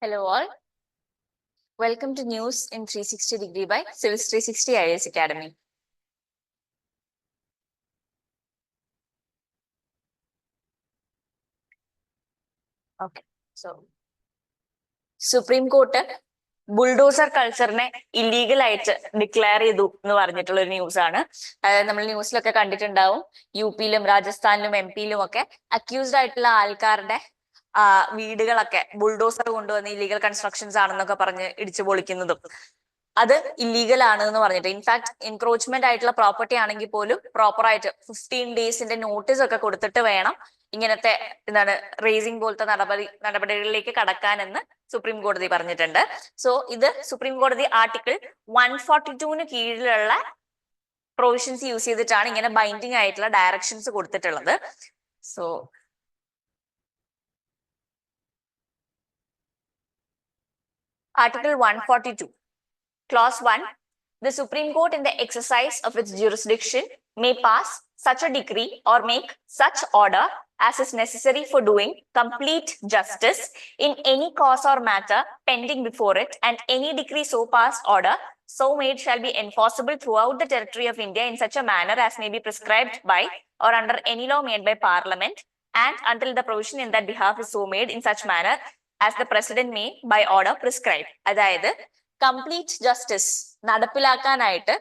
Hello all. Welcome to News in 360 Degree by Civils 360 IAS Academy. Okay. So, Supreme Court bulldozer കൾച്ചറിനെ illegal ആയിട്ട് declare ചെയ്തു എന്ന് പറഞ്ഞിട്ടുള്ള ഒരു ന്യൂസ് ആണ്. അതായത് നമ്മൾ ന്യൂസിലൊക്കെ കണ്ടിട്ടുണ്ടാവും, യുപിയിലും രാജസ്ഥാനിലും MP-യിലും ഒക്കെ അക്യൂസ്ഡ് ആയിട്ടുള്ള ആൾക്കാരുടെ വീടുകളൊക്കെ ബുൾഡോസർ കൊണ്ടുവന്ന് ഇല്ലീഗൽ കൺസ്ട്രക്ഷൻസ് ആണെന്നൊക്കെ പറഞ്ഞ് ഇടിച്ചു പൊളിക്കുന്നതും അത് ഇല്ലീഗൽ ആണ് എന്ന് പറഞ്ഞിട്ട്. ഇൻഫാക്ട് എൻക്രോച്ച്മെന്റ് ആയിട്ടുള്ള പ്രോപ്പർട്ടി ആണെങ്കിൽ പോലും പ്രോപ്പർ ആയിട്ട് 15 ഡേയ്സിന്റെ നോട്ടീസ് ഒക്കെ കൊടുത്തിട്ട് വേണം ഇങ്ങനത്തെ റേസിംഗ് പോലത്തെ നടപടികളിലേക്ക് കടക്കാനെന്ന് സുപ്രീം കോടതി പറഞ്ഞിട്ടുണ്ട്. സോ ഇത് സുപ്രീം കോടതി ആർട്ടിക്കിൾ 142 കീഴിലുള്ള പ്രൊവിഷൻസ് യൂസ് ചെയ്തിട്ടാണ് ഇങ്ങനെ ബൈൻഡിങ് ആയിട്ടുള്ള ഡയറക്ഷൻസ് കൊടുത്തിട്ടുള്ളത്. So Article 142, Clause 1, the Supreme Court in the exercise of its jurisdiction may pass such a decree or make such order as is necessary for doing complete justice in any cause or matter pending before it, and any decree so passed order so made shall be enforceable throughout the territory of India in such a manner as may be prescribed by or under any law made by Parliament, and until the provision in that behalf is so made in such manner as the President may by order prescribe. അതായത് complete justice നടപ്പിലാക്കാനായിട്ട്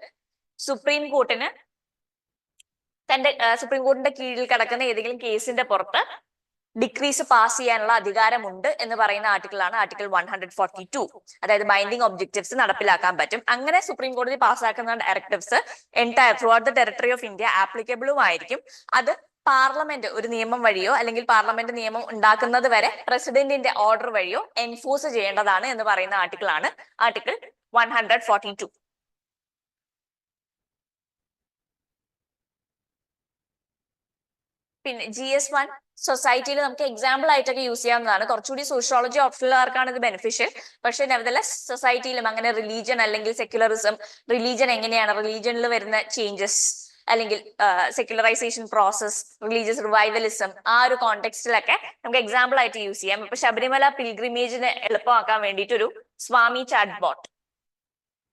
supreme കോർട്ടിന് supreme കോർട്ടിന്റെ കീഴിൽ കിടക്കുന്ന ഏതെങ്കിലും കേസിന്റെ പുറത്ത് decrease pass ചെയ്യാനുള്ള അധികാരമുണ്ട് എന്ന് പറയുന്ന ആർട്ടിക്കിളാണ് ആർട്ടിക്കിൾ 142. അതായത് ബൈൻഡിങ് ഒബ്ജക്റ്റീവ്സ് നടപ്പിലാക്കാൻ പറ്റും. അങ്ങനെ സുപ്രീം കോടതി പാസ്സാക്കുന്ന directives entire throughout the territory of India ആപ്ലിക്കബിളും ആയിരിക്കും. അത് പാർലമെന്റ് ഒരു നിയമം വഴിയോ അല്ലെങ്കിൽ പാർലമെന്റ് നിയമം ഉണ്ടാക്കുന്നത് വരെ പ്രസിഡന്റിന്റെ ഓർഡർ വഴിയോ എൻഫോഴ്സ് ചെയ്യേണ്ടതാണ് എന്ന് പറയുന്ന ആർട്ടിക്കിളാണ് ആർട്ടിക്കിൾ 142. പിന്നെ GS1 സൊസൈറ്റിയിൽ നമുക്ക് എക്സാമ്പിൾ ആയിട്ടൊക്കെ യൂസ് ചെയ്യാവുന്നതാണ്. കുറച്ചുകൂടി സോഷ്യോളജി ഓപ്ഷനുകാർക്കാണ് ഇത് ബെനിഫിഷ്യൽ. പക്ഷെ നെവർതലെസ് സൊസൈറ്റിയിലും അങ്ങനെ റിലീജിയൻ അല്ലെങ്കിൽ സെക്യുലറിസം, റിലീജിയൻ എങ്ങനെയാണ്, റിലീജിയനിൽ വരുന്ന ചേഞ്ചസ് അല്ലെങ്കിൽ സെക്യുലറൈസേഷൻ പ്രോസസ്, റിലീജിയസ് റിവൈവലിസം, ആ ഒരു കോണ്ടെക്സ്റ്റിലൊക്കെ നമുക്ക് എക്സാമ്പിൾ ആയിട്ട് യൂസ് ചെയ്യാം. ഇപ്പൊ ശബരിമല പിൽഗ്രിമേജിന് എളുപ്പമാക്കാൻ വേണ്ടിയിട്ട് ഒരു സ്വാമി ചാറ്റ് ബോട്ട്,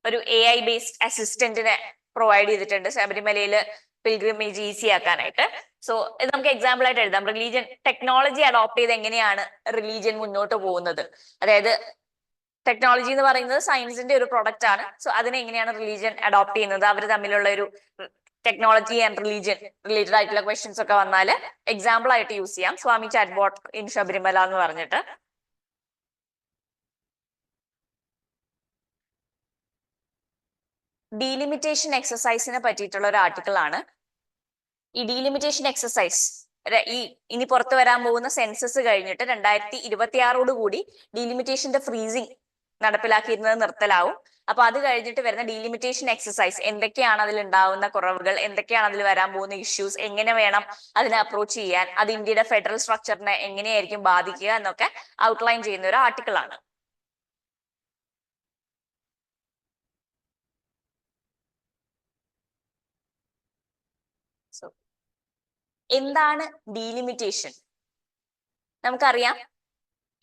ഒരു AI ബേസ്ഡ് അസിസ്റ്റന്റിനെ പ്രൊവൈഡ് ചെയ്തിട്ടുണ്ട് ശബരിമലയില് പിൽഗ്രിമേജ് ഈസി ആക്കാനായിട്ട്. സോ ഇത് നമുക്ക് എക്സാമ്പിൾ ആയിട്ട് എഴുതാം. റിലീജിയൻ ടെക്നോളജി അഡോപ്റ്റ് ചെയ്ത് എങ്ങനെയാണ് റിലീജിയൻ മുന്നോട്ട് പോകുന്നത്, അതായത് ടെക്നോളജി എന്ന് പറയുന്നത് സയൻസിന്റെ ഒരു പ്രൊഡക്റ്റ് ആണ്. സോ അതിനെ എങ്ങനെയാണ് റിലീജിയൻ അഡോപ്റ്റ് ചെയ്യുന്നത്, അവർ തമ്മിലുള്ള ഒരു ടെക്നോളജി ആൻഡ് റിലീജിയൻ റിലേറ്റഡ് ആയിട്ടുള്ള ക്വസ്റ്റ്യൻസ് ഒക്കെ വന്നാൽ എക്സാമ്പിൾ ആയിട്ട് യൂസ് ചെയ്യാം സ്വാമി ചാറ്റ് ബോട്ട് ഇൻ ശബരിമല എന്ന് പറഞ്ഞിട്ട്. ഡീലിമിറ്റേഷൻ എക്സസൈസിനെ പറ്റിയിട്ടുള്ള ഒരു ആർട്ടിക്കിൾ ആണ്. ഈ ഡീലിമിറ്റേഷൻ എക്സസൈസ് ഇനി പുറത്തു വരാൻ പോകുന്ന സെൻസസ് കഴിഞ്ഞിട്ട് 2026 കൂടി ഡീലിമിറ്റേഷന്റെ ഫ്രീസിങ് നടപ്പിലാക്കിയിരുന്നത് നിർത്തലാവും. അപ്പൊ അത് കഴിഞ്ഞിട്ട് വരുന്ന ഡീലിമിറ്റേഷൻ എക്സസൈസ് എന്തൊക്കെയാണ് അതിൽ ഉണ്ടാവുന്ന കുറവുകൾ, എന്തൊക്കെയാണ് അതിൽ വരാൻ പോകുന്ന ഇഷ്യൂസ്, എങ്ങനെ വേണം അതിനെ അപ്രോച്ച് ചെയ്യാൻ, അത് ഇന്ത്യയുടെ ഫെഡറൽ സ്ട്രക്ചറിനെ എങ്ങനെയായിരിക്കും ബാധിക്കുക എന്നൊക്കെ ഔട്ട്ലൈൻ ചെയ്യുന്ന ഒരു ആർട്ടിക്കിൾ ആണ്. എന്താണ് ഡീലിമിറ്റേഷൻ? നമുക്കറിയാം,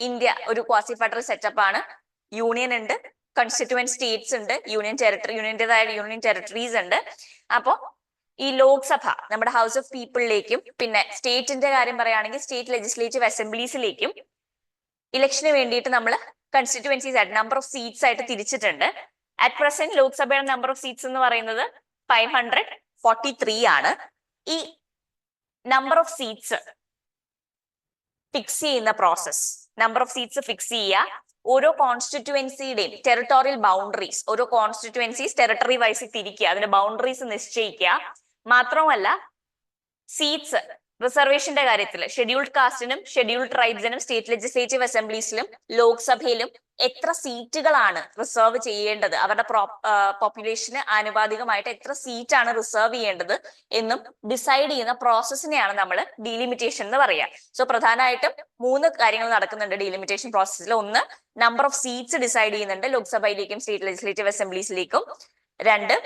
ഇന്ത്യ ഒരു ക്വാസി ഫെഡറൽ സെറ്റപ്പ് ആണ്. യൂണിയൻ ഉണ്ട്, കോൺസ്റ്റിറ്റ്യൂവന്റ് സ്റ്റേറ്റ്സ് ഉണ്ട്, യൂണിയന്റേതായ യൂണിയൻ ടെറിട്ടറീസ് ഉണ്ട്. അപ്പോ ഈ ലോക്സഭ നമ്മുടെ ഹൗസ് ഓഫ് പീപ്പിളിലേക്കും പിന്നെ സ്റ്റേറ്റിന്റെ കാര്യം പറയുകയാണെങ്കിൽ സ്റ്റേറ്റ് ലെജിസ്ലേറ്റീവ് അസംബ്ലീസിലേക്കും ഇലക്ഷന് വേണ്ടിയിട്ട് നമ്മൾ കോൺസ്റ്റിറ്റ്യുവൻസീസ് ആയിട്ട് നമ്പർ ഓഫ് സീറ്റ്സ് ആയിട്ട് തിരിച്ചിട്ടുണ്ട്. അറ്റ് പ്രസന്റ് ലോക്സഭയുടെ നമ്പർ ഓഫ് സീറ്റ്സ് എന്ന് പറയുന്നത് 543 ആണ്. ഈ നമ്പർ ഓഫ് സീറ്റ്സ് ഫിക്സ് ചെയ്യുന്ന process, number of seats fix ചെയ്യുക, ഓരോ കോൺസ്റ്റിറ്റ്യുവൻസിയുടെയും ടെറിട്ടോറിയൽ ബൗണ്ടറീസ്, ഓരോ കോൺസ്റ്റിറ്റ്യുവൻസീസ് ടെറിട്ടറി വൈസ് തിരിക്കുക, അതിന്റെ ബൗണ്ടറീസ് നിശ്ചയിക്കുക. മാത്രമല്ല സീറ്റ്സ് റിസർവേഷന്റെ കാര്യത്തിൽ ഷെഡ്യൂൾഡ് കാസ്റ്റിനും ഷെഡ്യൂൾഡ് ട്രൈബ്സിനും സ്റ്റേറ്റ് ലെജിസ്ലേറ്റീവ് അസംബ്ലീസിലും ലോക്സഭയിലും എത്ര സീറ്റുകളാണ് റിസർവ് ചെയ്യേണ്ടത്, അവരുടെ പോപ്പുലേഷന് ആനുപാതികമായിട്ട് എത്ര സീറ്റാണ് റിസർവ് ചെയ്യേണ്ടത് എന്നും ഡിസൈഡ് ചെയ്യുന്ന പ്രോസസ്സിനെയാണ് നമ്മൾ ഡീലിമിറ്റേഷൻ എന്ന് പറയുക. സോ പ്രധാനമായിട്ടും 3 കാര്യങ്ങൾ നടക്കുന്നുണ്ട് ഡീലിമിറ്റേഷൻ പ്രോസസ്സിൽ. ഒന്ന്, നമ്പർ ഓഫ് സീറ്റ്സ് ഡിസൈഡ് ചെയ്യുന്നുണ്ട് ലോക്സഭയിലേക്കും സ്റ്റേറ്റ് ലെജിസ്ലേറ്റീവ് അസംബ്ലീസിലേക്കും. 2,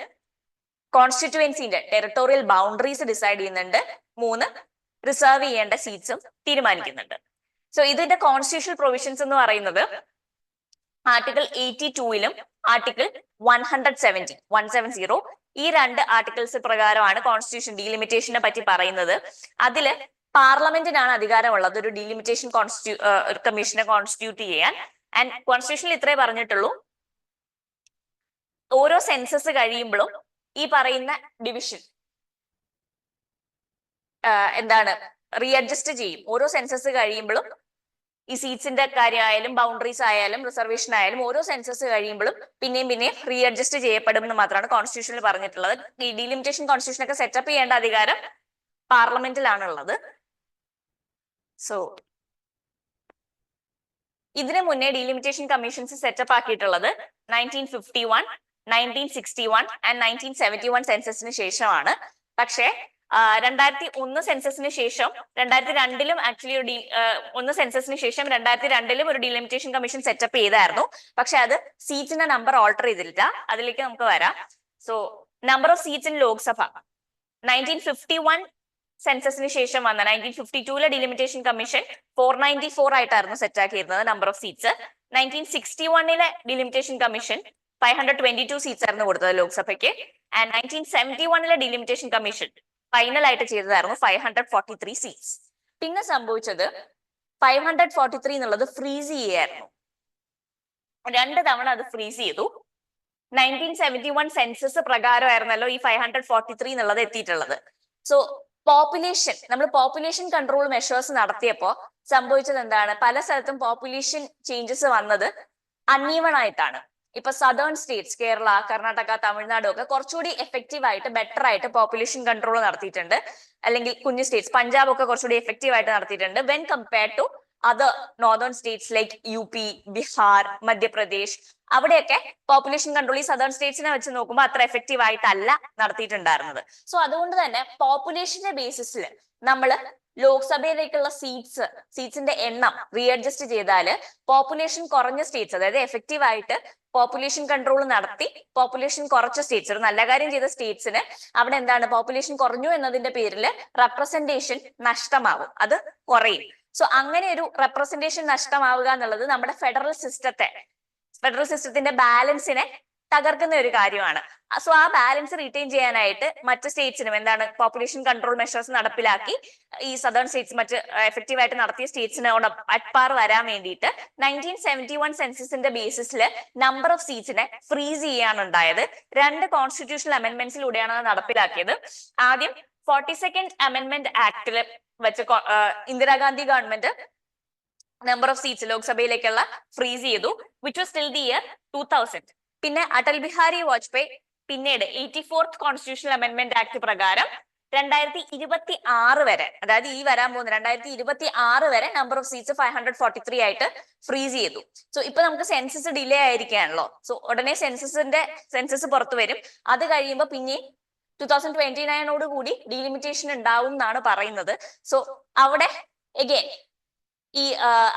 കോൺസ്റ്റിറ്റ്യുവൻസിന്റെ ടെറിട്ടോറിയൽ ബൗണ്ടറീസ് ഡിസൈഡ് ചെയ്യുന്നുണ്ട്. 3, റിസർവ് ചെയ്യേണ്ട സീറ്റ്സും തീരുമാനിക്കുന്നുണ്ട്. സോ ഇതിന്റെ കോൺസ്റ്റിറ്റ്യൂഷണൽ പ്രൊവിഷൻസ് എന്ന് പറയുന്നത് ആർട്ടിക്കിൾ 82ലും ആർട്ടിക്കിൾ 170 ഈ രണ്ട് ആർട്ടിക്കിൾസ് പ്രകാരമാണ് കോൺസ്റ്റിറ്റ്യൂഷൻ ഡീലിമിറ്റേഷനെ പറ്റി പറയുന്നത്. അതില് പാർലമെന്റിനാണ് അധികാരമുള്ളത് ഒരു ഡീലിമിറ്റേഷൻ കമ്മീഷനെ കോൺസ്റ്റിറ്റ്യൂട്ട് ചെയ്യാൻ. ആൻഡ് കോൺസ്റ്റിറ്റ്യൂഷനിൽ ഇത്രേ പറഞ്ഞിട്ടുള്ളൂ, ഓരോ സെൻസസ് കഴിയുമ്പോഴും ഈ പറയുന്ന ഡിവിഷൻ എന്താണ് റീഅഡ്ജസ്റ്റ് ചെയ്യും. ഓരോ സെൻസസ് കഴിയുമ്പോഴും ഈ സീറ്റ്സിന്റെ കാര്യമായാലും ബൗണ്ടറീസ് ആയാലും റിസർവേഷൻ ആയാലും ഓരോ സെൻസസ് കഴിയുമ്പോഴും പിന്നെയും റീഅഡ്ജസ്റ്റ് ചെയ്യപ്പെടും എന്ന് മാത്രമാണ് കോൺസ്റ്റിറ്റ്യൂഷനിൽ പറഞ്ഞിട്ടുള്ളത്. ഈ ഡീലിമിറ്റേഷൻ കോൺസ്റ്റിറ്റ്യൂഷൻ ഒക്കെ സെറ്റപ്പ് ചെയ്യേണ്ട അധികാരം പാർലമെന്റിലാണുള്ളത്. സോ ഇതിനു മുന്നേ ഡീലിമിറ്റേഷൻ കമ്മീഷൻസ് സെറ്റപ്പ് ആക്കിയിട്ടുള്ളത് 1951, 1961 ആൻഡ് 1971 സെൻസസിന് ശേഷമാണ്. പക്ഷേ 2001 സെൻസസിന് ശേഷം 2002ലും ആക്ച്വലി ഒന്ന് സെൻസസിന് ശേഷം 2002ലും ഒരു ഡീലിമിറ്റേഷൻ കമ്മീഷൻ സെറ്റപ്പ് ചെയ്തായിരുന്നു. പക്ഷെ അത് സീറ്റിന്റെ നമ്പർ ഓൾട്ടർ ചെയ്തില്ല. അതിലേക്ക് നമുക്ക് വരാം. So number of seats in Lok Sabha 1951 സെൻസസിന് ശേഷം വന്ന 1952ലെ ഡീലിമിറ്റേഷൻ കമ്മീഷൻ 494 ആയിട്ടായിരുന്നു സെറ്റ് ആക്കിയിരുന്നത് നമ്പർ ഓഫ് സീറ്റ്സ്. 1961ലെ ഡീലിമിറ്റേഷൻ കമ്മീഷൻ 522 സീറ്റ്സ് ആയിരുന്നു കൊടുത്തത് ലോക്സഭയ്ക്ക്. ആൻഡ് 1971ലെ ഡീലിമിറ്റേഷൻ കമ്മീഷൻ ഫൈനൽ ആയിട്ട് ചെയ്തതായിരുന്നു 543 സീറ്റ്സ്. പിന്നെ സംഭവിച്ചത് 543 എന്നുള്ളത് ഫ്രീസ് ചെയ്യായിരുന്നു. 2 തവണ അത് ഫ്രീസ് ചെയ്തു. 1971 സെൻസസ് പ്രകാരമായിരുന്നല്ലോ ഈ 543 എന്നുള്ളത് എത്തിയിട്ടുള്ളത്. സോ പോപ്പുലേഷൻ നമ്മൾ പോപ്പുലേഷൻ കൺട്രോൾ മെഷേഴ്സ് നടത്തിയപ്പോ സംഭവിച്ചത് എന്താണ്? പല സ്ഥലത്തും പോപ്പുലേഷൻ ചേഞ്ചസ് വന്നത് അൺഈവൺ ആയിട്ടാണ്. ഇപ്പൊ സദേൺ സ്റ്റേറ്റ്സ് കേരള, കർണാടക, തമിഴ്നാട് ഒക്കെ കുറച്ചുകൂടി എഫക്റ്റീവ് ആയിട്ട് ബെറ്റർ ആയിട്ട് പോപ്പുലേഷൻ കൺട്രോൾ നടത്തിയിട്ടുണ്ട്. അല്ലെങ്കിൽ കുഞ്ഞു സ്റ്റേറ്റ്സ് പഞ്ചാബ് ഒക്കെ കുറച്ചുകൂടി എഫക്റ്റീവ് ആയിട്ട് നടത്തിയിട്ടുണ്ട് when compared to other northern states like UP, Bihar, Madhya Pradesh. അവിടെയൊക്കെ പോപ്പുലേഷൻ കൺട്രോൾ ഈ സദേൺ സ്റ്റേറ്റ്സിനെ വെച്ച് നോക്കുമ്പോൾ അത്ര എഫക്റ്റീവ് ആയിട്ടല്ല നടത്തിയിട്ടുണ്ടായിരുന്നത്. സോ അതുകൊണ്ട് തന്നെ പോപ്പുലേഷന്റെ ബേസിസിൽ നമ്മൾ ലോക്സഭയിലേക്കുള്ള സീറ്റ്സിന്റെ എണ്ണം റീഅഡ്ജസ്റ്റ് ചെയ്താൽ പോപ്പുലേഷൻ കുറഞ്ഞ സ്റ്റേറ്റ്സ്, അതായത് എഫക്റ്റീവ് ആയിട്ട് പോപ്പുലേഷൻ കൺട്രോൾ നടത്തി പോപ്പുലേഷൻ കുറച്ച സ്റ്റേറ്റ്സ്, ഒരു നല്ല കാര്യം ചെയ്ത സ്റ്റേറ്റ്സിന് അവിടെ എന്താണ് പോപ്പുലേഷൻ കുറഞ്ഞു എന്നതിന്റെ പേരിൽ റെപ്രസെന്റേഷൻ നഷ്ടമാവും, അത് കുറയും. സോ അങ്ങനെ ഒരു റെപ്രസെന്റേഷൻ നഷ്ടമാവുക എന്നുള്ളത് നമ്മുടെ ഫെഡറൽ സിസ്റ്റത്തിന്റെ ബാലൻസിനെ തകർക്കുന്ന ഒരു കാര്യമാണ്. സോ ആ ബാലൻസ് റീറ്റെയിൻ ചെയ്യാനായിട്ട് മറ്റ് സ്റ്റേറ്റ്സിനും എന്താണ് പോപ്പുലേഷൻ കൺട്രോൾ മെഷേഴ്സ് നടപ്പിലാക്കി ഈ സദേൺ സ്റ്റേറ്റ്സ് മറ്റ് എഫക്റ്റീവ് ആയിട്ട് നടത്തിയ സ്റ്റേറ്റ്സിനോട് അറ്റ്പാർ വരാൻ വേണ്ടിയിട്ട് 1971 സെൻസസിന്റെ ബേസിസിൽ നമ്പർ ഓഫ് സീറ്റ്സിനെ ഫ്രീസ് ചെയ്യാണ് ഉണ്ടായത്. 2 കോൺസ്റ്റിറ്റ്യൂഷണൽ അമെന്റ്മെന്റ്സിലൂടെയാണ് അത് നടപ്പിലാക്കിയത്. ആദ്യം 42nd അമെന്റ്മെന്റ് ആക്ടിൽ വെച്ച് Indira Gandhi government number of seats ലോക്സഭയിലേക്കുള്ള ഫ്രീസ് ചെയ്തു, which was till the year 2000. പിന്നെ അടൽ ബിഹാരി വാജ്പേയി പിന്നീട് 84th കോൺസ്റ്റിറ്റ്യൂഷണൽ അമെന്റ്മെന്റ് ആക്ട് പ്രകാരം 2026 വരെ, അതായത് ഈ വരാൻ പോകുന്ന 2026 വരെ നമ്പർ ഓഫ് സീറ്റ്സ് 543 ആയിട്ട് ഫ്രീസ് ചെയ്തു. സോ ഇപ്പൊ നമുക്ക് സെൻസസ് ഡിലേ ആയിരിക്കാണല്ലോ. സോ ഉടനെ സെൻസസ് പുറത്തു വരും. അത് കഴിയുമ്പോൾ പിന്നെ 2029 കൂടി ഡീലിമിറ്റേഷൻ ഉണ്ടാവും എന്നാണ് പറയുന്നത്. സോ അവിടെ എഗെയിൻ ഈ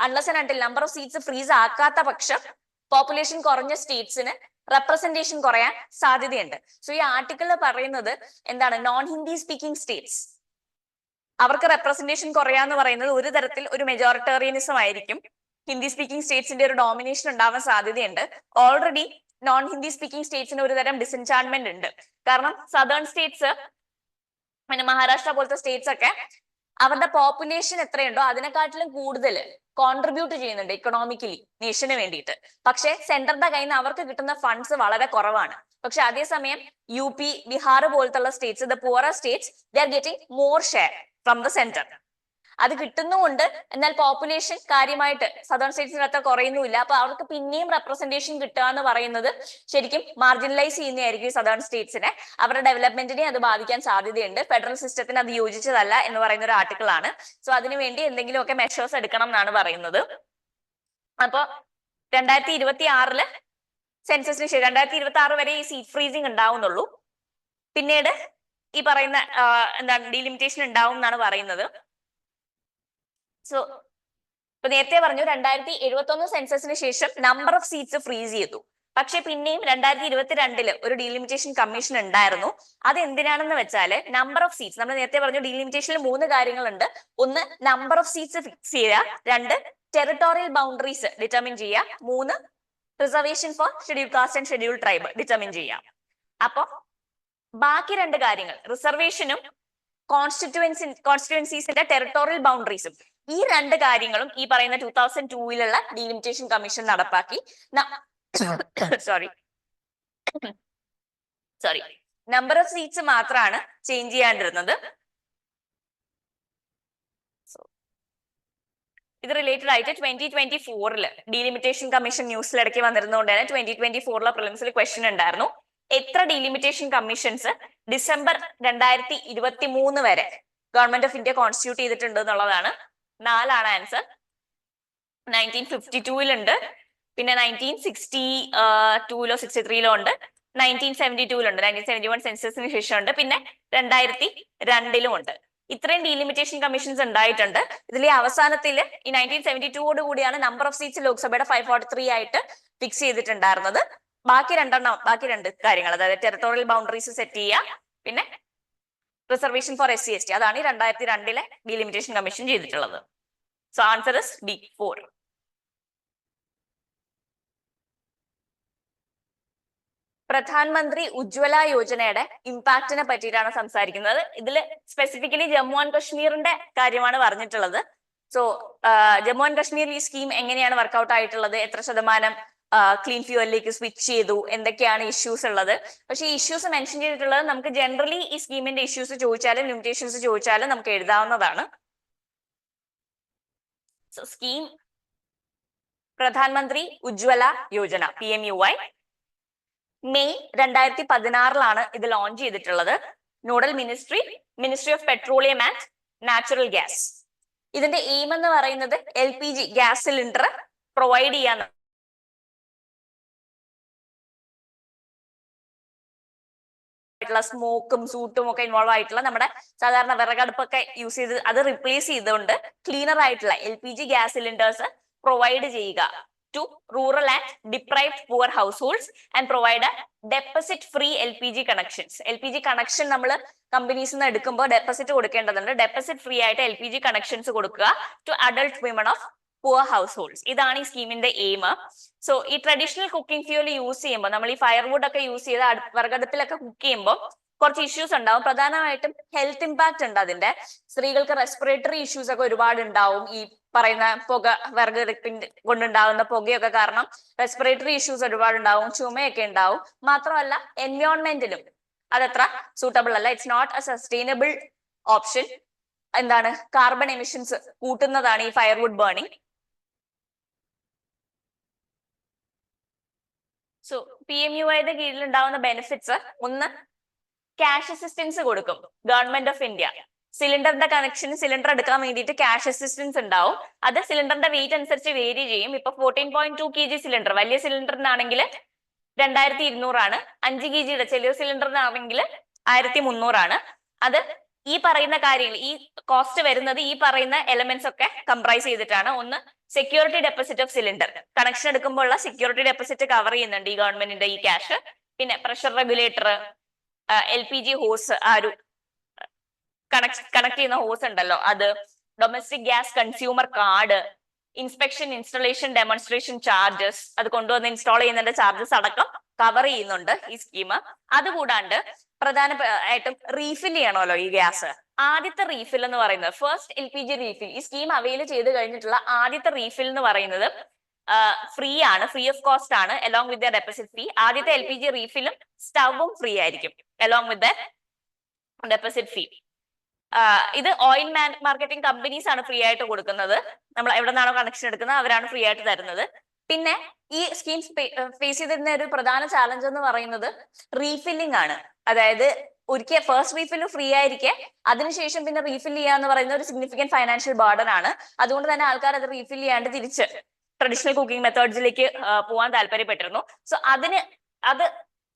unless and until number of seats freeze ആക്കാത്ത പക്ഷം പോപ്പുലേഷൻ കുറഞ്ഞ സ്റ്റേറ്റ്സിന് റെപ്രസെന്റേഷൻ കുറയാൻ സാധ്യതയുണ്ട്. സോ ഈ ആർട്ടിക്കിളിൽ പറയുന്നത് എന്താണ്? നോൺ ഹിന്ദി സ്പീക്കിംഗ് സ്റ്റേറ്റ്സ് അവർക്ക് റെപ്രസെന്റേഷൻ കുറയാന്ന് പറയുന്നത് ഒരു തരത്തിൽ ഒരു മെജോറിറ്റേറിയനിസം ആയിരിക്കും. ഹിന്ദി സ്പീക്കിംഗ് സ്റ്റേറ്റ്സിന്റെ ഒരു ഡോമിനേഷൻ ഉണ്ടാവാൻ സാധ്യതയുണ്ട്. ഓൾറെഡി നോൺ ഹിന്ദി സ്പീക്കിംഗ് സ്റ്റേറ്റ്സിന് ഒരു തരം ഡിസെൻചാൻമെന്റ് ഉണ്ട്. കാരണം സദേൺ സ്റ്റേറ്റ്സ് പിന്നെ മഹാരാഷ്ട്ര പോലത്തെ സ്റ്റേറ്റ്സ് ഒക്കെ അവരുടെ പോപ്പുലേഷൻ എത്രയുണ്ടോ അതിനെക്കാട്ടിലും കൂടുതൽ കോൺട്രിബ്യൂട്ട് ചെയ്യുന്നുണ്ട് ഇക്കണോമിക്കലി നേഷന് വേണ്ടിയിട്ട്. പക്ഷെ സെന്ററിന്റെ കയ്യിൽ നിന്ന് അവർക്ക് കിട്ടുന്ന ഫണ്ട്സ് വളരെ കുറവാണ്. പക്ഷെ അതേസമയം UP, ബീഹാർ പോലത്തുള്ള States, the poorer States, they are getting more share from the centre. അത് കിട്ടുന്നുമുണ്ട്. എന്നാൽ പോപ്പുലേഷൻ കാര്യമായിട്ട് സദേൺ സ്റ്റേറ്റ്സിന് അത്ര കുറയുന്നുമില്ല. അപ്പൊ അവർക്ക് പിന്നെയും റെപ്രസെന്റേഷൻ കിട്ടുക എന്ന് പറയുന്നത് ശരിക്കും മാർജിനലൈസ് ചെയ്യുന്നതായിരിക്കും സദേൺ സ്റ്റേറ്റ്സിനെ. അവരുടെ ഡെവലപ്മെന്റിനെ അത് ബാധിക്കാൻ സാധ്യതയുണ്ട്. ഫെഡറൽ സിസ്റ്റത്തിന് അത് യോജിച്ചതല്ല എന്ന് പറയുന്ന ഒരു ആർട്ടിക്കിൾ ആണ്. സോ അതിനുവേണ്ടി എന്തെങ്കിലുമൊക്കെ മെഷേഴ്സ് എടുക്കണം എന്നാണ് പറയുന്നത്. അപ്പൊ 2026 സെൻസസിന് ശേഷം 2026 വരെ ഈ സീറ്റ് ഫ്രീസിങ് ഉണ്ടാവുന്നുള്ളൂ. പിന്നീട് ഈ പറയുന്ന എന്താണ് ഡീലിമിറ്റേഷൻ ഉണ്ടാവും എന്നാണ് പറയുന്നത്. സോ ഇപ്പൊ നേരത്തെ പറഞ്ഞു 2071 സെൻസസിന് ശേഷം നമ്പർ ഓഫ് സീറ്റ്സ് ഫ്രീസ് ചെയ്തു. പക്ഷെ പിന്നെയും 2022 ഒരു ഡീലിമിറ്റേഷൻ കമ്മീഷൻ ഉണ്ടായിരുന്നു. അത് എന്തിനാണെന്ന് വെച്ചാൽ നമ്പർ ഓഫ് സീറ്റ്സ്, നമ്മൾ നേരത്തെ പറഞ്ഞു ഡീലിമിറ്റേഷനിൽ 3 കാര്യങ്ങളുണ്ട്. ഒന്ന് നമ്പർ ഓഫ് സീറ്റ്സ് ഫിക്സ് ചെയ്യുക, 2 ടെറിട്ടോറിയൽ ബൗണ്ടറീസ് ഡിറ്റർമിൻ ചെയ്യുക, 3 reservation four schedule caste and schedule tribe determine ചെയ്യാം. അപ്പൊ ബാക്കി രണ്ട് കാര്യങ്ങൾ, റിസർവേഷനും കോൺസ്റ്റിറ്റ്യുവൻസീസിന്റെ ടെറിട്ടോറിയൽ ബൗണ്ടറീസും, ഈ രണ്ട് കാര്യങ്ങളും ഈ പറയുന്ന 2002 ഡീലിമിറ്റേഷൻ കമ്മീഷൻ നടപ്പാക്കി. സോറി നമ്പർ ഓഫ് സീറ്റ്സ് മാത്രമാണ് ചേഞ്ച് ചെയ്യാണ്ടിരുന്നത്. ഇത് റിലേറ്റഡ് ആയിട്ട് 2024 ഡീലിമിറ്റേഷൻ കമ്മീഷൻ ന്യൂസിൽ ഇടയ്ക്ക് വന്നിരുന്നതുകൊണ്ട് തന്നെ 2024 പ്രിലിംസിൽ ക്വസ്റ്റ്യൻ ഉണ്ടായിരുന്നു, എത്ര ഡീലിമിറ്റേഷൻ കമ്മീഷൻസ് ഡിസംബർ 2023 വരെ ഗവൺമെന്റ് ഓഫ് ഇന്ത്യ കോൺസ്റ്റിറ്റ്യൂട്ട് ചെയ്തിട്ടുണ്ട് എന്നുള്ളതാണ്. 4 ആൻസർ. 1952 ഉണ്ട്, പിന്നെ 1962 63 ഉണ്ട്, 1972 ഉണ്ട്, 1971 സെൻസസിന് ശേഷം ഉണ്ട്, പിന്നെ 2002 ഉണ്ട്. ഇത്രയും ഡീലിമിറ്റേഷൻ കമ്മീഷൻസ് ഉണ്ടായിട്ടുണ്ട്. ഇതിലെ അവസാനത്തില് ഈ 1972 കൂടിയാണ് നമ്പർ ഓഫ് സീറ്റ്സ് ലോക്സഭയുടെ 543 ആയിട്ട് ഫിക്സ് ചെയ്തിട്ടുണ്ടായിരുന്നത്. ബാക്കി രണ്ട് കാര്യങ്ങൾ, അതായത് ടെറിട്ടോറിയൽ ബൗണ്ടറീസ് സെറ്റ് ചെയ്യുക, പിന്നെ റിസർവേഷൻ ഫോർ SC/ST, അതാണ് ഈ 2002 ഡീലിമിറ്റേഷൻ കമ്മീഷൻ ചെയ്തിട്ടുള്ളത്. So answer is D 4. പ്രധാനമന്ത്രി ഉജ്ജ്വല യോജനയുടെ ഇമ്പാക്റ്റിനെ പറ്റിയിട്ടാണ് സംസാരിക്കുന്നത്. ഇതിൽ സ്പെസിഫിക്കലി ജമ്മു ആൻഡ് കശ്മീരിന്റെ കാര്യമാണ് പറഞ്ഞിട്ടുള്ളത്. സോ ജമ്മു ആൻഡ് കശ്മീർ ഈ സ്കീം എങ്ങനെയാണ് വർക്ക്ഔട്ട് ആയിട്ടുള്ളത്, എത്ര ശതമാനം ക്ലീൻ ഫ്യൂവലിലേക്ക് സ്വിച്ച് ചെയ്തു, എന്തൊക്കെയാണ് ഇഷ്യൂസ് ഉള്ളത്. പക്ഷേ ഈ ഇഷ്യൂസ് മെൻഷൻ ചെയ്തിട്ടുള്ളത് നമുക്ക് ജനറലി ഈ സ്കീമിന്റെ ഇഷ്യൂസ് ചോദിച്ചാലും ലിമിറ്റേഷൻസ് ചോദിച്ചാലും നമുക്ക് എഴുതാവുന്നതാണ്. സോ സ്കീം പ്രധാനമന്ത്രി ഉജ്ജ്വല യോജന PMUY മെയ് 2016 ഇത് ലോഞ്ച് ചെയ്തിട്ടുള്ളത്. Nodal ministry of petroleum and natural gas. ഇതിന്റെ എയിം എന്ന് പറയുന്നത് LPG ഗ്യാസ് സിലിണ്ടർ പ്രൊവൈഡ് ചെയ്യാൻ സ്മോക്കും സൂട്ടും ഒക്കെ ഇൻവോൾവ് ആയിട്ടുള്ള നമ്മുടെ സാധാരണ വിറകടുപ്പൊക്കെ യൂസ് ചെയ്ത് അത് റിപ്ലേസ് ചെയ്തുകൊണ്ട് ക്ലീനർ ആയിട്ടുള്ള LPG ഗ്യാസ് സിലിണ്ടേഴ്സ് പ്രൊവൈഡ് ചെയ്യുക to rural and deprived poor households and provide a deposit free LPG connections. LPG connection നമ്മൾ കമ്പനീസിൽ നിന്ന് എടുക്കുമ്പോൾ ഡെപ്പോസിറ്റ് കൊടുക്കേണ്ടതുണ്ട്. ഡെപ്പോസിറ്റ് ഫ്രീ ആയിട്ട് LPG കണക്ഷൻസ് കൊടുക്കുക to adult women of poor households. ഇതാണ് ഈ സ്കീമിന്റെ എയിം. സോ ഈ ട്രഡീഷണൽ കുക്കിംഗ് ഫ്യൂൽ യൂസ് ചെയ്യുമ്പോൾ, നമ്മൾ ഈ ഫയർവുഡ് ഒക്കെ യൂസ് ചെയ്ത് വിറകടുപ്പിലൊക്കെ കുക്ക് ചെയ്യുമ്പോൾ കുറച്ച് ഇഷ്യൂസ് ഉണ്ടാവും. പ്രധാനമായിട്ടും ഹെൽത്ത് ഇമ്പാക്ട് ഉണ്ട് അതിന്റെ. സ്ത്രീകൾക്ക് റെസ്പിറേറ്ററി ഇഷ്യൂസ് ഒക്കെ ഒരുപാട് ഉണ്ടാവും. ഈ പറയുന്ന പുക, വിറകടുപ്പിന്റെ കൊണ്ടുണ്ടാകുന്ന പുകയൊക്കെ കാരണം റെസ്പിറേറ്ററി ഇഷ്യൂസ് ഒരുപാട് ഉണ്ടാവും, ചുമയൊക്കെ ഉണ്ടാവും. മാത്രമല്ല എൻവയോൺമെന്റിലും അതത്ര സൂട്ടബിൾ അല്ല. It's not a sustainable option. എന്താണ്, കാർബൺ എമിഷൻസ് കൂട്ടുന്നതാണ് ഈ ഫയർവുഡ് ബേണിംഗ്. സോ PMUയുടെ കീഴിൽ ഉണ്ടാവുന്ന ബെനിഫിറ്റ്സ്, ഒന്ന് ക്യാഷ് അസിസ്റ്റൻസ് കൊടുക്കും ഗവൺമെന്റ് ഓഫ് ഇന്ത്യ. സിലിണ്ടറിന്റെ കണക്ഷന് സിലിണ്ടർ എടുക്കാൻ വേണ്ടിയിട്ട് ക്യാഷ് അസിസ്റ്റൻസ് ഉണ്ടാവും. അത് സിലിണ്ടറിന്റെ വെയിറ്റ് അനുസരിച്ച് വേരി ചെയ്യും. ഇപ്പൊ 14.2 kg സിലിണ്ടർ വലിയ സിലിണ്ടറിനാണെങ്കിൽ 2200 5 kg ചെറിയ സിലിണ്ടറിനാണെങ്കിൽ 1300. അത് ഈ പറയുന്ന കാര്യങ്ങൾ, ഈ കോസ്റ്റ് വരുന്നത് ഈ പറയുന്ന എലമെന്റ്സ് ഒക്കെ കംപ്രൈസ് ചെയ്തിട്ടാണ്. ഒന്ന്, security deposit of cylinder, connection എടുക്കുമ്പോൾ ഉള്ള സെക്യൂരിറ്റി ഡെപ്പോസിറ്റ് കവർ ചെയ്യുന്നുണ്ട് ഈ ഗവൺമെന്റിന്റെ ഈ ക്യാഷ്. പിന്നെ പ്രഷർ റെഗുലേറ്റർ, LPG ഹോസ്, ആ ഒരു കണക്ട് ചെയ്യുന്ന ഹോസ് ഉണ്ടല്ലോ അത്, domestic gas consumer card, inspection, installation, demonstration charges, അത് കൊണ്ടുവന്ന് ഇൻസ്റ്റാൾ ചെയ്യുന്നതിന്റെ ചാർജസ് അടക്കം കവർ ചെയ്യുന്നുണ്ട് ഈ സ്കീം. അതുകൂടാണ്ട് പ്രധാനമായിട്ടും റീഫിൽ ചെയ്യണമല്ലോ ഈ ഗ്യാസ്. ആദ്യത്തെ റീഫിൽ എന്ന് പറയുന്നത്, ഫസ്റ്റ് LPG റീഫിൽ, ഈ സ്കീം അവൈൽ ചെയ്ത് കഴിഞ്ഞിട്ടുള്ള ആദ്യത്തെ റീഫിൽ എന്ന് പറയുന്നത് ഫ്രീ ആണ്, ഫ്രീ ഓഫ് കോസ്റ്റ് ആണ്, അലോങ് വിത്ത് ദ ഡെപ്പോസിറ്റ് ഫീ. ആദ്യത്തെ LPG റീഫിലും സ്റ്റവും ഫ്രീ ആയിരിക്കും അലോങ് വിത്ത് ദ ഡെപ്പോസിറ്റ് ഫീ. ഇത് ഓയിൽ മാർക്കറ്റിംഗ് കമ്പനീസ് ആണ് ഫ്രീ ആയിട്ട് കൊടുക്കുന്നത്. നമ്മൾ എവിടെ നിന്നാണോ കണക്ഷൻ എടുക്കുന്നത് അവരാണ് ഫ്രീ ആയിട്ട് തരുന്നത്. പിന്നെ ഈ സ്കീം ഫേസ് ചെയ്തിരുന്ന ഒരു പ്രധാന ചാലഞ്ച് എന്ന് പറയുന്നത് റീഫില്ലിംഗ് ആണ്. അതായത് ഒരിക്കൽ ഫസ്റ്റ് റീഫിൽ ഫ്രീ ആയിരിക്കെ അതിനുശേഷം പിന്നെ റീഫിൽ ചെയ്യാന്ന് പറയുന്ന ഒരു സിഗ്നിഫിക്കന്റ് ഫൈനാൻഷ്യൽ ബർഡൻ ആണ്. അതുകൊണ്ട് തന്നെ ആൾക്കാർ അത് റീഫിൽ ചെയ്യാണ്ട് തിരിച്ച് ട്രഡീഷണൽ കുക്കിംഗ് മെത്തേഡ്സിലേക്ക് പോകാൻ താല്പര്യപ്പെട്ടിരുന്നു. സോ അത്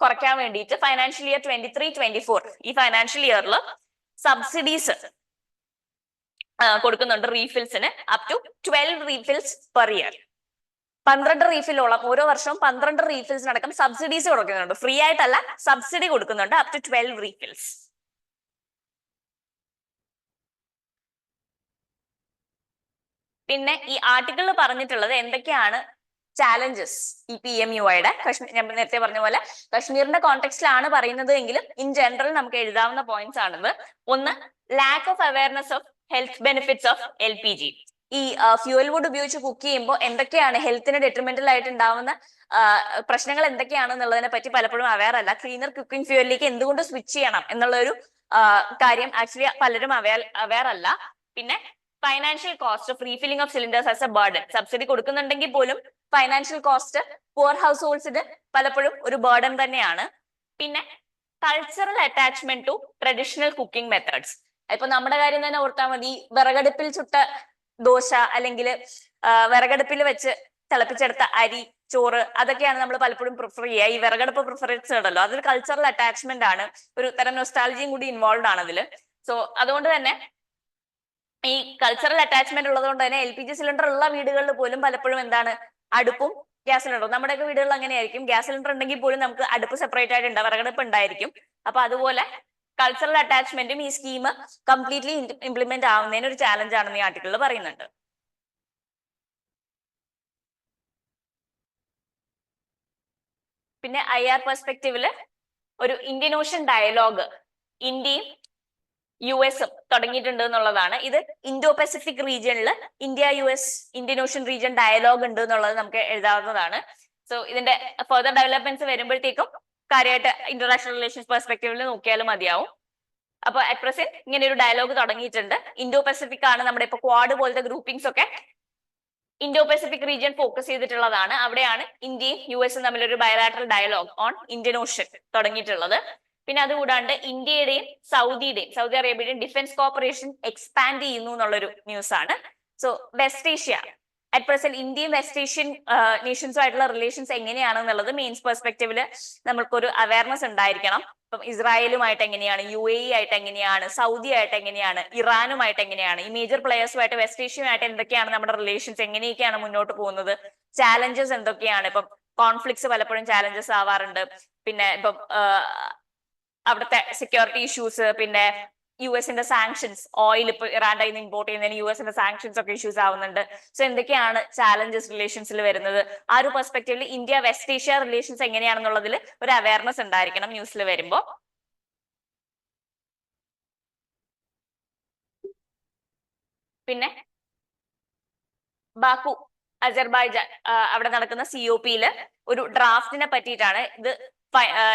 കുറയ്ക്കാൻ വേണ്ടിയിട്ട് ഫൈനാൻഷ്യൽ ഇയർ 23-24 ഈ ഫൈനാൻഷ്യൽ ഇയറിൽ സബ്സിഡീസ് കൊടുക്കുന്നുണ്ട് റീഫിൽസിന്, അപ് ടു 12 റീഫിൽസ് പെർ ഇയർ. 12 റീഫിലോളം ഓരോ വർഷവും 12 റീഫിൽസിനടക്കം സബ്സിഡീസ് കൊടുക്കുന്നുണ്ട്. ഫ്രീ ആയിട്ടല്ല, സബ്സിഡി കൊടുക്കുന്നുണ്ട് അപ് ടു 12 റീഫിൽസ്. പിന്നെ ഈ ആർട്ടിക്കിളിൽ പറഞ്ഞിട്ടുള്ളത് എന്തൊക്കെയാണ് ചാലഞ്ചസ് ഈ PMUIയുടെ ഞാൻ നേരത്തെ പറഞ്ഞ പോലെ കശ്മീരിന്റെ കോണ്ടെക്സ്റ്റിലാണ് പറയുന്നത് എങ്കിലും ഇൻ ജനറൽ നമുക്ക് എഴുതാവുന്ന പോയിന്റ്സ് ആണിത്. ഒന്ന്, lack of awareness of health benefits of LPG. ഈ ഫ്യൂവൽ വുഡ് ഉപയോഗിച്ച് കുക്ക് ചെയ്യുമ്പോൾ എന്തൊക്കെയാണ് ഹെൽത്തിന് ഡെട്രിമെന്റൽ ആയിട്ട് ഉണ്ടാവുന്ന പ്രശ്നങ്ങൾ എന്തൊക്കെയാണെന്നുള്ളതിനെ പറ്റി പലപ്പോഴും അവയർ അല്ല. ക്ലീനർ കുക്കിംഗ് ഫ്യൂവലിലേക്ക് എന്തുകൊണ്ട് സ്വിച്ച് ചെയ്യണം എന്നുള്ള ഒരു കാര്യം ആക്ച്വലി പലരും അവയർ അല്ല. പിന്നെ financial cost of refilling of cylinders as a burden. Subsidy കൊടുക്കുന്നുണ്ടെങ്കിൽ പോലും ഫൈനാൻഷ്യൽ കോസ്റ്റ് പുവർ ഹൗസ് ഹോൾഡ്സിന് പലപ്പോഴും ഒരു ബർഡൻ തന്നെയാണ്. പിന്നെ cultural attachment to traditional cooking methods. ഇപ്പൊ നമ്മുടെ കാര്യം തന്നെ ഓർത്താൽ മതി, വിറകടുപ്പിൽ ചുട്ട ദോശ അല്ലെങ്കിൽ വിറകടുപ്പിൽ വെച്ച് തിളപ്പിച്ചെടുത്ത അരി, ചോറ്, അതൊക്കെയാണ് നമ്മൾ പലപ്പോഴും പ്രിഫർ ചെയ്യുക. ഈ വിറകടുപ്പ് പ്രിഫറൻസ് ഉണ്ടല്ലോ, അതൊരു കൾച്ചറൽ അറ്റാച്ച്മെന്റ് ആണ്, ഒരു തരം നൊസ്റ്റാൾജിയും കൂടി ഇൻവോൾവ് ആണ് അതിൽ. സോ അതുകൊണ്ട് തന്നെ ഈ കൾച്ചറൽ അറ്റാച്ച്മെന്റ് ഉള്ളത് കൊണ്ട് തന്നെ LPG സിലിണ്ടർ ഉള്ള വീടുകളിൽ പോലും പലപ്പോഴും എന്താണ്, അടുപ്പും ഗ്യാസ് സിലിണ്ടറും. നമ്മുടെയൊക്കെ വീടുകളിൽ അങ്ങനെയായിരിക്കും, ഗ്യാസ് സിലിണ്ടർ ഉണ്ടെങ്കിൽ പോലും നമുക്ക് അടുപ്പ് സെപ്പറേറ്റ് ആയിട്ട് ഉണ്ടാവും, വിറകടുപ്പ് ഉണ്ടായിരിക്കും. അപ്പൊ അതുപോലെ കൾച്ചറൽ അറ്റാച്ച്മെന്റും ഈ സ്കീം കംപ്ലീറ്റ്ലി ഇംപ്ലിമെന്റ് ആവുന്നതിന് ഒരു ചാലഞ്ച് ആണെന്ന് ഈ ആർട്ടിക്കിളിൽ പറയുന്നുണ്ട്. പിന്നെ IR പെർസ്പെക്റ്റീവില് ഒരു ഇന്ത്യൻ ഓഷ്യൻ ഡയലോഗ് ഇന്ത്യയും US തുടങ്ങിയിട്ടുണ്ട് എന്നുള്ളതാണ്. ഇത് ഇൻഡോ പസഫിക് റീജിയനിൽ ഇന്ത്യൻ ഓഷ്യൻ റീജിയൻ ഡയലോഗ് ഉണ്ട് എന്നുള്ളത് നമുക്ക് എഴുതാവുന്നതാണ്. സോ ഇതിന്റെ ഫർദർ ഡെവലപ്മെന്റ്സ് വരുമ്പോഴത്തേക്കും കാര്യമായിട്ട് ഇന്റർനാഷണൽ റിലേഷൻസ് പെർസ്പെക്റ്റീവിൽ നോക്കിയാലും മതിയാവും. അപ്പൊ അറ്റ് പ്രസന്റ് ഇങ്ങനെ ഒരു ഡയലോഗ് തുടങ്ങിയിട്ടുണ്ട്. ഇൻഡോ പസഫിക് ആണ് നമ്മുടെ ഇപ്പൊ ക്വാഡ് പോലത്തെ ഗ്രൂപ്പിംഗ്സ് ഒക്കെ ഇൻഡോ പസഫിക് റീജിയൻ ഫോക്കസ് ചെയ്തിട്ടുള്ളതാണ്. അവിടെയാണ് ഇന്ത്യയും US തമ്മിലൊരു bilateral dialogue on Indian Ocean തുടങ്ങിയിട്ടുള്ളത്. പിന്നെ അതുകൂടാണ്ട് ഇന്ത്യയുടെയും സൗദി അറേബ്യയുടെയും ഡിഫൻസ് കോപ്പറേഷൻ എക്സ്പാൻഡ് ചെയ്യുന്നു എന്നുള്ളൊരു ന്യൂസ് ആണ്. So West Asia at present ഇന്ത്യയും വെസ്റ്റ് ഏഷ്യൻ നേഷൻസുമായിട്ടുള്ള റിലേഷൻസ് എങ്ങനെയാണെന്നുള്ളത് മെയിൻസ് പെർസ്പെക്റ്റീവില് നമ്മൾക്കൊരു അവയർനെസ് ഉണ്ടായിരിക്കണം. ഇപ്പം ഇസ്രായേലുമായിട്ട് എങ്ങനെയാണ്, UAE ആയിട്ട് എങ്ങനെയാണ്, സൗദി ആയിട്ട് എങ്ങനെയാണ്, ഇറാനുമായിട്ട് എങ്ങനെയാണ്, ഈ മേജർ പ്ലെയേഴ്സുമായിട്ട് വെസ്റ്റ് ഏഷ്യയുമായിട്ട് എന്തൊക്കെയാണ് നമ്മുടെ റിലേഷൻസ്, എങ്ങനെയൊക്കെയാണ് മുന്നോട്ട് പോകുന്നത്, ചാലഞ്ചസ് എന്തൊക്കെയാണ്. ഇപ്പം കോൺഫ്ലിക്ട്സ് പലപ്പോഴും ചാലഞ്ചസ് ആവാറുണ്ട്. പിന്നെ ഇപ്പം അവിടുത്തെ സെക്യൂരിറ്റി ഇഷ്യൂസ്, പിന്നെ US സാങ്ഷൻസ്, ഓയിൽ ഇപ്പൊ ഇറാന്റെ നിന്ന് ഇമ്പോർട്ട് ചെയ്യുന്നതിന് US സാങ്ഷൻസ് ഒക്കെ ഇഷ്യൂസ് ആവുന്നുണ്ട്. സോ എന്തൊക്കെയാണ് ചാലഞ്ചസ് റിലേഷൻസിൽ വരുന്നത്, ആ ഒരു പെർസ്പെക്റ്റീവിൽ ഇന്ത്യ വെസ്റ്റ് ഏഷ്യ റിലേഷൻസ് എങ്ങനെയാണെന്നുള്ളതിൽ ഒരു അവയർനെസ് ഉണ്ടായിരിക്കണം ന്യൂസിൽ വരുമ്പോ. പിന്നെ ബാക്കു അസർബൈജാൻ അവിടെ നടക്കുന്ന COPയില് ഒരു ഡ്രാഫ്റ്റിനെ പറ്റിയിട്ടാണ് ഇത്.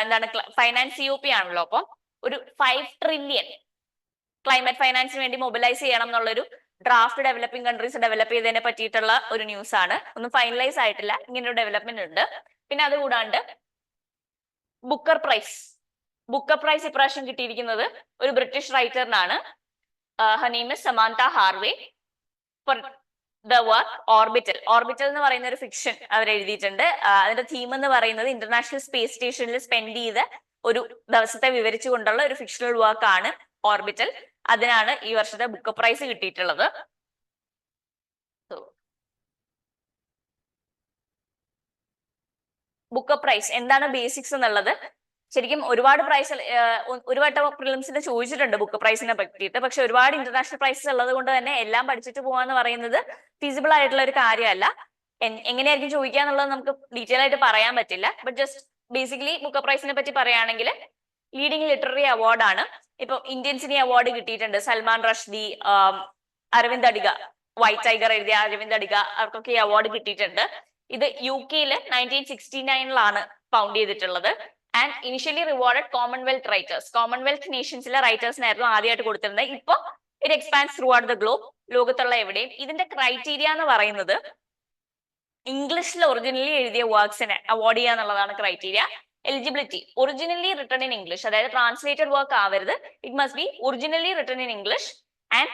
എന്താണ്, ഫൈനാൻസ് COP ആണല്ലോ, അപ്പം ഒരു 5 ട്രില്യൺ ക്ലൈമറ്റ് ഫൈനാൻസിന് വേണ്ടി മൊബിലൈസ് ചെയ്യണം എന്നുള്ളൊരു ഡ്രാഫ്റ്റ് ഡെവലപ്പിംഗ് കൺട്രീസ് ഡെവലപ്പ് ചെയ്തതിനെ പറ്റിയിട്ടുള്ള ഒരു ന്യൂസ് ആണ്. ഒന്നും ഫൈനലൈസ് ആയിട്ടില്ല, ഇങ്ങനെ ഒരു ഡെവലപ്മെന്റ് ഉണ്ട്. പിന്നെ അതുകൂടാണ്ട് ബുക്കർ പ്രൈസ് ഇപ്രാവശ്യം കിട്ടിയിരിക്കുന്നത് ഒരു ബ്രിട്ടീഷ് റൈറ്ററിനാണ്. Her name is Samantha Harvey for the work Orbital എന്ന് പറയുന്ന ഒരു ഫിക്ഷൻ അവർ എഴുതിയിട്ടുണ്ട്. അതിന്റെ തീം എന്ന് പറയുന്നത് ഇന്റർനാഷണൽ സ്പേസ് സ്റ്റേഷനിൽ സ്പെൻഡ് ചെയ്ത ഒരു ദിവസത്തെ വിവരിച്ചുകൊണ്ടുള്ള ഒരു ഫിക്ഷണൽ വർക്ക് ആണ് ഓർബിറ്റൽ. അതിനാണ് ഈ വർഷത്തെ ബുക്ക് പ്രൈസ് കിട്ടിയിട്ടുള്ളത്. ബുക്ക് പ്രൈസ് എന്താണ് ബേസിക്സ് എന്നുള്ളത് ശരിക്കും ഒരുപാട് പ്രൈസ് ഒരു വട്ടം പ്രിലിംസിൽ ചോദിച്ചിട്ടുണ്ട് ബുക്ക് പ്രൈസിനെ പറ്റിയിട്ട്. പക്ഷെ ഒരുപാട് ഇന്റർനാഷണൽ പ്രൈസസ് ഉള്ളത് കൊണ്ട് തന്നെ എല്ലാം പഠിച്ചിട്ട് പോവാന്ന് പറയുന്നത് ഫീസിബിൾ ആയിട്ടുള്ള ഒരു കാര്യമല്ല. എങ്ങനെയായിരിക്കും ചോദിക്കുക എന്നുള്ളത് നമുക്ക് ഡീറ്റെയിൽ ആയിട്ട് പറയാൻ പറ്റില്ല. ബട്ട് ജസ്റ്റ് ബേസിക്കലി ബുക്ക് പ്രൈസിനെ പറ്റി പറയുകയാണെങ്കിൽ ലീഡിംഗ് ലിറ്റററി അവാർഡാണ്. ഇപ്പൊ ഇന്ത്യൻസിന് അവാർഡ് കിട്ടിയിട്ടുണ്ട്. സൽമാൻ റഷ്ദി, അരവിന്ദ് അഡിഗ, വൈറ്റ് ടൈഗർ എഴുതിയ അരവിന്ദ് അഡിഗ, അവർക്കൊക്കെ ഈ അവാർഡ് കിട്ടിയിട്ടുണ്ട്. ഇത് UK 1969 ഫൗണ്ട് ചെയ്തിട്ടുള്ളത്. And initially rewarded Commonwealth writers, Commonwealth നേഷൻസിലെ റൈറ്റേഴ്സിനായിരുന്നു ആദ്യമായിട്ട് കൊടുത്തിരുന്നത്. ഇപ്പൊ it expands throughout the globe, ലോകത്തുള്ള എവിടെയും. ഇതിന്റെ ക്രൈറ്റീരിയ എന്ന് പറയുന്നത് ഇംഗ്ലീഷിൽ ഒറിജിനലി എഴുതിയ വർക്ക്സിനെ അവാർഡ് ചെയ്യുക എന്നുള്ളതാണ് criteria. Eligibility originally written in English, അതായത് ട്രാൻസ്ലേറ്റഡ് വർക്ക് ആവരുത്. It must be originally written in English. And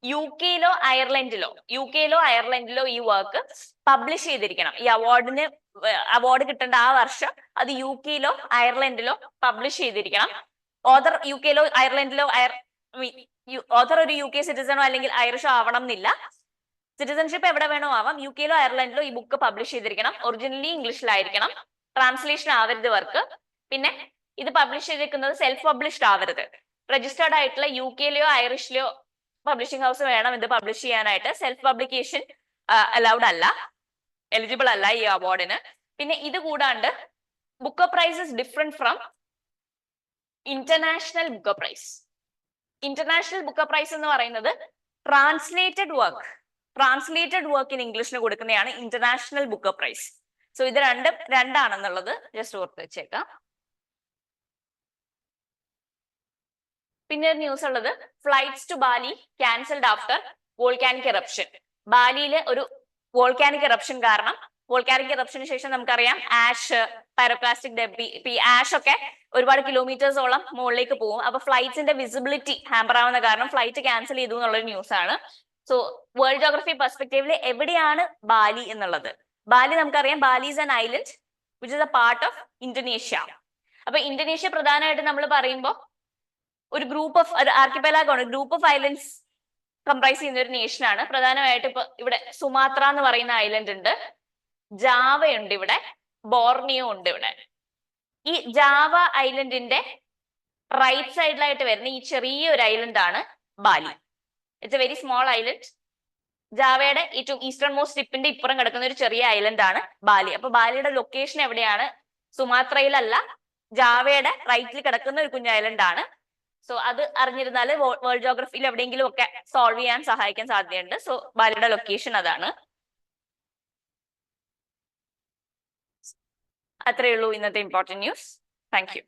UK അയർലൻഡിലോ ഈ വർക്ക് പബ്ലിഷ് ചെയ്തിരിക്കണം. ഈ അവാർഡ് കിട്ടേണ്ട ആ വർഷം അത് UK അയർലൻഡിലോ പബ്ലിഷ് ചെയ്തിരിക്കണം. ഓഥർ UK അയർലൻഡിലോ ഓഥർ ഒരു UK സിറ്റിസണോ അല്ലെങ്കിൽ ഐറിഷോ ആവണം എന്നില്ല. സിറ്റിസൺഷിപ്പ് എവിടെ വേണോ ആവാം. UK അയർലൻഡിലോ ഈ ബുക്ക് പബ്ലിഷ് ചെയ്തിരിക്കണം. ഒറിജിനലി ഇംഗ്ലീഷിലായിരിക്കണം. ട്രാൻസ്ലേഷൻ ആവരുത് വർക്ക്. പിന്നെ ഇത് പബ്ലിഷ് ചെയ്തിരിക്കുന്നത് സെൽഫ് പബ്ലിഷ്ഡ് ആവരുത്. രജിസ്റ്റേർഡ് ആയിട്ടുള്ള UK ഐറിഷിലോ പബ്ലിഷിംഗ് ഹൗസ് വേണം ഇത് പബ്ലിഷ് ചെയ്യാനായിട്ട്. സെൽഫ് പബ്ലിക്കേഷൻ അലൗഡ് അല്ല. എലിജിബിൾ അല്ല ഈ അവാർഡിന്. പിന്നെ ഇത് കൂടാണ്ട് Booker Prize is different from international Booker Prize. International Booker Prize എന്ന് പറയുന്നത് ട്രാൻസ്ലേറ്റഡ് വർക്ക് ഇൻ ഇംഗ്ലീഷിന് കൊടുക്കുന്നതാണ് ഇന്റർനാഷണൽ ബുക്കർ പ്രൈസ്. സോ ഇത് രണ്ടാണെന്നുള്ളത് ജസ്റ്റ് ഓർത്ത് വെച്ചേക്കാം. പിന്നെ ഒരു ന്യൂസ് ഉള്ളത് flights to Bali cancelled after volcanic eruption. ബാലിയിലെ ഒരു വോൾക്കാനിക് എറപ്ഷൻ കാരണം, വോൾക്കാനിക് എറപ്ഷന് ശേഷം നമുക്കറിയാം ആഷ്, പൈറോപ്ലാസ്റ്റിക് ഡെബ്രി, ഈ ആഷ് ഒക്കെ ഒരുപാട് കിലോമീറ്റേഴ്സോളം മുകളിലേക്ക് പോകും. അപ്പൊ ഫ്ലൈറ്റ്സിന്റെ വിസിബിലിറ്റി ഹാമ്പർ ആവുന്ന കാരണം ഫ്ലൈറ്റ് ക്യാൻസൽ ചെയ്തു എന്നുള്ളൊരു ന്യൂസ് ആണ്. സോ വേൾഡ് ജോഗ്രഫി പെർസ്പെക്റ്റീവിൽ എവിടെയാണ് ബാലി എന്നുള്ളത്? ബാലി നമുക്കറിയാം, Bali is an island which is a part of Indonesia. അപ്പൊ ഇന്തോനേഷ്യ പ്രധാനമായിട്ട് നമ്മൾ പറയുമ്പോൾ ഒരു group of archipelago, group of islands comprise ചെയ്യുന്ന ഒരു നേഷൻ ആണ്. പ്രധാനമായിട്ട് ഇപ്പൊ ഇവിടെ സുമാത്ര എന്ന് പറയുന്ന ഐലൻഡ് ഉണ്ട്, ജാവയുണ്ട്, ഇവിടെ ബോർണിയോ ഉണ്ട്. ഇവിടെ ഈ ജാവ ഐലൻഡിന്റെ റൈറ്റ് സൈഡിലായിട്ട് വരുന്ന ഈ ചെറിയൊരു ഐലൻഡ് ആണ് Bali. It's a very small island. ജാവയുടെ ഏറ്റവും ഈസ്റ്റേൺ മോസ്റ്റ് ടിപ്പിന്റെ ഇപ്പുറം കിടക്കുന്ന ഒരു ചെറിയ ഐലൻഡ് ആണ് ബാലി. അപ്പൊ ബാലിയുടെ ലൊക്കേഷൻ എവിടെയാണ്? സുമാത്രയിലല്ല, ജാവയുടെ റൈറ്റിൽ കിടക്കുന്ന ഒരു കുഞ്ഞു ഐലൻഡ് ആണ്. സോ അത് അറിഞ്ഞിരുന്നാൽ വേൾഡ് ജോഗ്രഫിയിൽ എവിടെയെങ്കിലും ഒക്കെ സോൾവ് ചെയ്യാൻ സഹായിക്കാൻ സാധ്യതയുണ്ട്. സോ ബാലിയുടെ ലൊക്കേഷൻ അതാണ്. അത്രയേ ഉള്ളൂ ഇന്നത്തെ ഇമ്പോർട്ടന്റ് ന്യൂസ്. Thank you.